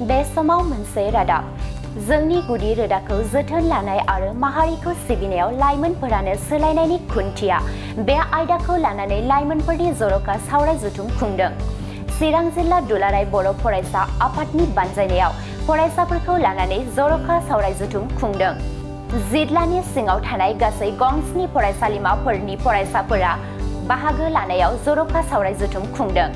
बे समाव मोनसे रादाब जोंनि गुदि रोदाखौ जोथोन लानाय आरो माहारिखौ सिबिनायाव लाइमोनफोरानो सोलायनायनि खुन्थिया बे आयदाखौ लानानै लाइमोनफोरनि जर'खा सावराय जथुम खुंदों। चिरां जिल्ला दुलाराय बर' फरायसा आफादनि बानजायनायाव फरायसाफोरखौ लानानै जर'खा सावराय जथुम खुंदों। जिल्लानि सिङाव थानाय गासै गं 7 फरायसालिमाफोरनि फरायसाफोरा बाहागो लानायाव जर'खा सावराय जथुम खुंदों।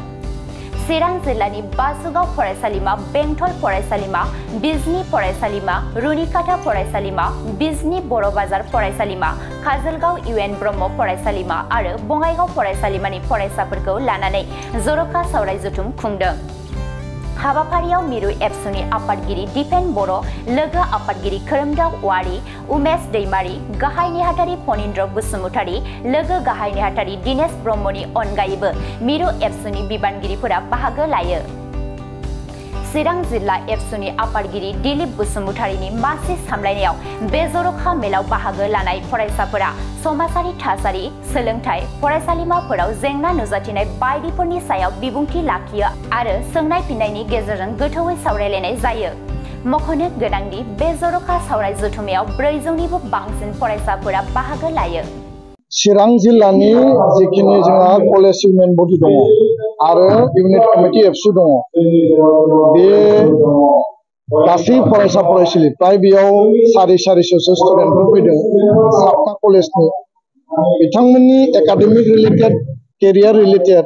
चिरां जिल्लानि बासुगाव फरायसालिमा, बेंटल फरायसालिमा, बिजनी फरायसालिमा, रुनिकाटा फरायसालिमा, बिजनी बर' बाजार फरायसालिमा, काजलगाव UN ब्रह्म फरायसालिमा आरो बङाइगाव फरायसालिमानि फरायसाफोरखौ लानानै जर'खा सावराय जथुम खुंदों। हाबाफारियाव मिरु एबसुनि आफादगिरि दिपेन बर', लोगो आफादगिरि खोरोमदाव औवारी, उमेश दैमारी, गाहाय नेहाथारि फनिन्द्र बसुमतारी, लोगो गाहाय नेहाथारि दिनेश ब्रह्मनि अनगायैबो मिरु एबसुनि बिबानगिरिफोरा बाहागो लायो। चिरां जिल्ला एबसुनि आफादगिरि दिलीप बसुमतारीनि मासि सामलायनायाव बे जर'खा मेलाव बाहागो लानाय फरायसाफोरा समाजारि थासारि, सोलोंथाइ, फरायसालिमाफोराव जेंना नुजाथिनाय बायदिफोरनि सायाव बिबुंथि लाखियो आरो सोंनाय फिन्नायनि गेजेरजों गोथौवै सावरायलायनाय जायो। मख'नो गोनांदि बे जर'खा सावराय जथुमायाव 400निबो बांसिन फरायसाफोरा बाहागो लायो। चिरां जिल्लानि जिखिनि जोंहा कलेज इउनियन बडि दङ आरो इउनिट कमिटि एबसु दङ, बे गासै फरायसा फरायसुलि प्राय बेयाव 450 स्टुडेन्टफोर फैदों 7टा कलेजनि। बिथांमोननि एकाडेमिक रिलेटेड, केरियार रिलेटेड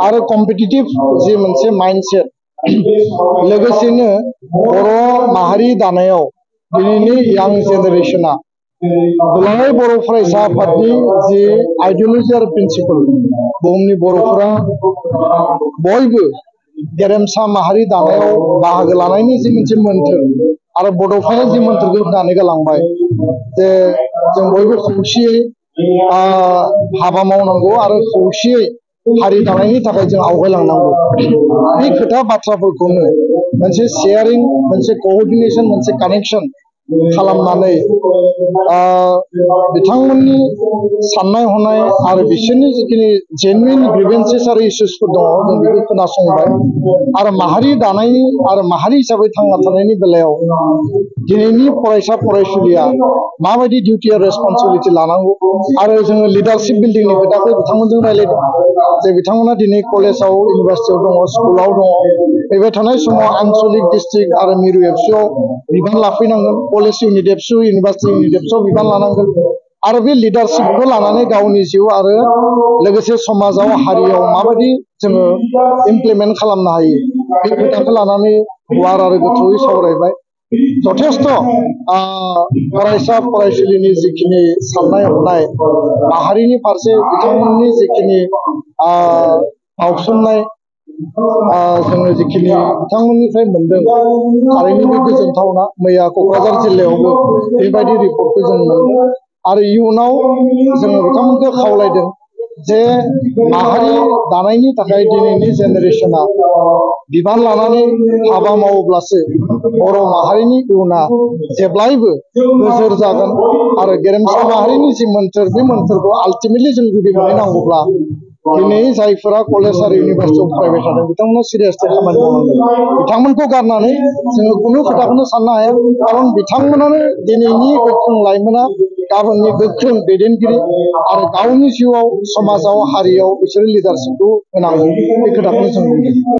आरो कम्पिटिटिभ जि मोनसे माइन्डसेट, लोगोसेनो बर' माहारि दानायाव दिनैनि यां जेनेरेशना दुलाराय बर' फरायसा आफादनि जि आइडिय'लजि आरो प्रिन्सिपल, बुहुमनि बर'फोरा बयबो गेरेमसा माहारि दानायाव बाहागो लानायनि जि मोनसे मोन्थोर आरो बड'फाया जि मोन्थोरखौ होनानै गालांबाय जे जों बयबो खौसेयै हाबा मावनांगौ आरो खौसेयै हारि दानायनि थाखाय जों आवगायलांनांगौ। बे खोथा बाथ्राफोरखौनो मोनसे शेयारिं, मोनसे कअर्डिनेशन, मोनसे कानेक्शन खालामनानै बिथांमोननि साननाय हनाय आरो बिसोरनि जिखिनि जेनुइन ग्रिभेन्सेस आरो इस्युसफोर दङ जों बेखौ खोनासंबाय आरो माहारि दानायनि आरो माहारि हिसाबै थांना थानायनि बेलायाव दिनैनि फरायसा फरायसुलिया माबायदि डिउटि आरो रेसपन्सिबिलिटि लानांगौ आरो जोङो लिडारशिप बिल्डिंनि खोथाखौ बिथांमोनजों रायज्लायदों जे बिथांमोना दिनै कलेजाव, इउनिभार्सिटियाव दङ, स्कुलाव दङ। फैबाय थानाय समाव आनसलिक, डिस्ट्रिक्ट आरो मिरु एबसुआव बिबान लाफैनांगोन, कलेज इउनिट एबसु, इउनिभार्सिटि इउनिट एबसुआव बिबान लानांगोन आरो बे लिडारशिपखौ लानानै गावनि जिउ आरो लोगोसे समाजाव, हारियाव माबायदि जोङो इमप्लिमेन्ट खालामनो हायो बे खोथाखौ लानानै गुवार आरो गोथौयै सावरायबाय। जथेस्थ' फरायसा फरायसुलिनि जिखिनि साननाय हनाय माहारिनि फारसे बिथांमोननि जिखिनि बावसोमनाय जोङो जिखिनि बिथांमोननिफ्राय मोनदों थारैनो बे गोजोनथावना। मैया क'क्राझार जिल्लायावबो बेबायदि रिपर्टखौ जों मोनदों आरो इयुनाव जोङो बिथांमोनखौ खावलायदों जे माहारि दानायनि थाखाय दिनैनि जेनेरेशना बिबान लानानै हाबा मावोब्लासो बर' माहारिनि इयुना जेब्लायबो गोजोर जागोन आरो गेरेमसा माहारिनि जि मोन्थोर, बे मोन्थोरखौ आल्टिमेटलि जों जुदि मोनहैनांगौब्ला दिनै जायफोरा कलेज आरो इउनिभार्सिटियाव फरायबाय थादों बिथांमोना सिरियासलि खामानि मावनांगोन। बिथांमोनखौ गारनानै जोङो खुनु खोथाखौनो साननो हाया, खारन बिथांमोनानो दिनैनि गोख्रों लाइमोना गाबोननि गोख्रों दैदेनगिरि आरो गावनि जिउआव, समाजाव, हारियाव बिसोरो लिडारशिपखौ होनांगौ, बे खोथाखौनो जों बुंदों।